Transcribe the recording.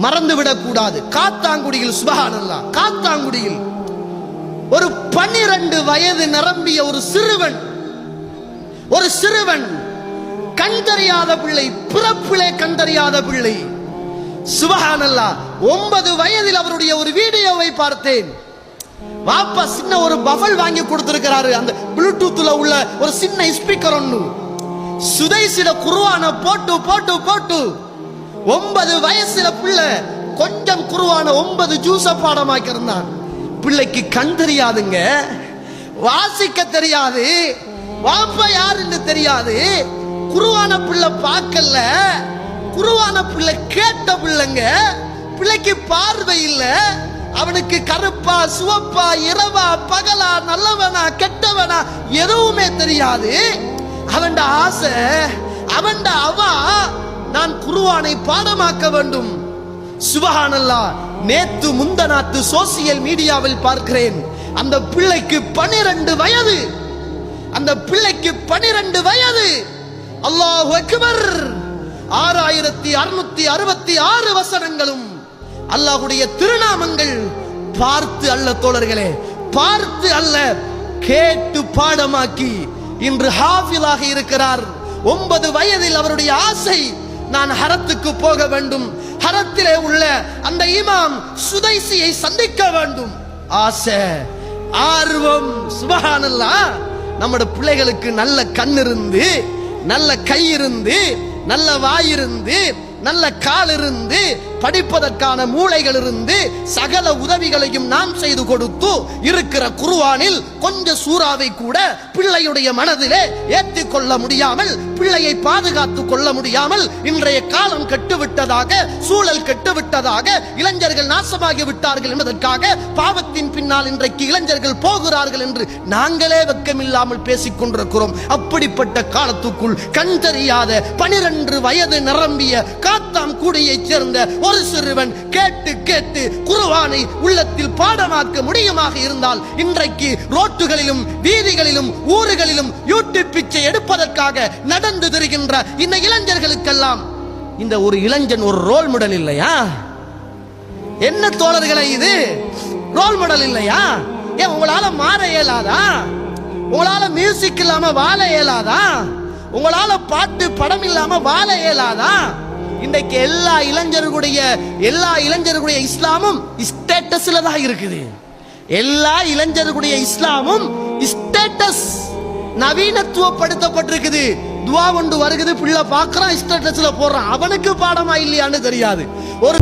மறந்துவிடக் கூடாது. காத்தாங்குடியில் சுப்ஹானல்லாஹ், காத்தாங்குடியில் ஒரு 12 வயது நிரம்பிய ஒரு சிறுவன் கண் தெரியாத பிள்ளை, பிறப்பிலே கண் தெரியாத பிள்ளை. சுப்ஹானல்லாஹ், 9 வயதில் அவருடைய ஒரு வீடியோவை பார்த்தேன். வாப்பா சின்ன ஒரு பஃபல் வாங்கி கொடுத்திருக்கிறாரு. அந்த ப்ளூடூத்ல உள்ள ஒரு சின்ன ஸ்பீக்கர் ஒன்று சுதைசில குர்ஆன போட்டு 9 வயசுல பிள்ளை கொஞ்சம் குர்ஆன 9 ஜூஸ பாடமாக்கி இருந்தான். பிள்ளைக்கு கண் தெரியாதுங்க, வாசிக்க தெரியாது, வாப்பா யாருன்னு தெரியாது. குர்ஆன பிள்ளை பார்க்கல, குர்ஆன பிள்ளை கேட்ட பிள்ளைங்க. பிள்ளைக்கு பார்வை இல்ல, அவனுக்கு கருப்பா சிவப்பா இரவா பகலா நல்லவனா கெட்டவனா எதுவுமே தெரியாது. அவன் ஆசை, அவன் அவா நான் குர்ஆனை பாடமாக்க வேண்டும். சுப்ஹானல்லாஹ், நேத்து முந்தநாத்து சோசியல் மீடியாவில் பார்க்கிறேன். அந்த பிள்ளைக்கு 12 வயது, அந்த பிள்ளைக்கு 12 வயது. அல்லாஹு அக்பர். 6666 வசனங்களும் அல்லாஹ்வுடைய திருநாமங்கள். பார்த்து அல்ல தோழர்களே, பார்த்து அல்ல, கேட்டு பாடமாக்கி இன்று ஹாஃபிலாக இருக்கிறார். 9 வயதில் அவருடைய ஆசை, நான் ஹரத்துக்கு போக வேண்டும், ஹரத்திலே உள்ள அந்த இமாம் சுதைசியை சந்திக்க வேண்டும். ஆசை, ஆர்வம். சுப்ஹானல்லாஹ், நம்முடைய பிள்ளைகளுக்கு நல்ல கண் இருந்து, நல்ல கை இருந்து, நல்ல வாய் இருந்து, நல்ல கால் இருந்து, படிப்பதற்கான மூளைகள் இருந்து, சகல உதவிகளையும் நாம் செய்து கொடுத்து இருக்கிற குர்ஆனில் கொஞ்ச சூறாவை கூட பிள்ளையுடைய மனதிலே ஏற்றிக் கொள்ள முடியாமல், பிள்ளையை பாதுகாத்துக் கொள்ள முடியாமல் இன்றைய காலம் கெட்டுவிட்டதாக, சூழல் கெட்டுவிட்டதாக, இளைஞர்கள் நாசமாகி விட்டார்கள் என்பதற்காக பாவத்தின் பின்னால் இன்றைக்கு இளைஞர்கள் போகிறார்கள் என்று நாங்களே வெட்கமில்லாமல் பேசிக் கொண்டிருக்கிறோம். அப்படிப்பட்ட காலத்துக்குள் கண் தெரியாத 12 வயது நிரம்பிய காத்தான்குடியைச் சேர்ந்த ஒரு சிறுவன் கேட்டு கேட்டு குர்ஆனை உள்ளத்தில் பாடமாக்க முடியுமாக இருந்தால், இன்றைக்கு ரோட்டுகளிலும் வீதிகளிலும் ஊர்களிலும் யூடியூப் பிச்சை எடுப்பதற்காக நடந்து திரிகின்ற இந்த இளைஞர்களுக்கெல்லாம் இந்த ஒரு இளைஞன் ஒரு ரோல் மாடல் இல்லையா? என்ன தோழர்களை, இது ரோல் மாடல் இல்லையா? ஏன் உங்களால மாற இயலாதா? உங்களால மியூசிக் இல்லாம வாழ இயலாதா? உங்களால பாட்டு படம் இல்லாம வாழ இயலாதா? இன்றைக்கு எல்லா இளைஞர்களுடைய இஸ்லாமும் ஸ்டேட்டஸ்ல தான் இருக்குது. எல்லா இளைஞர்களுடைய இஸ்லாமும் ஸ்டேட்டஸ், நவீனத்துவப்படுத்தப்பட்டிருக்குது. துவா கொண்டு வருகிறது, பிள்ளை பார்க்கறான், ஸ்டேட்டஸ்ல போடுறான். அவனுக்கு பாடமா இல்லையான்னு தெரியாது. ஒரு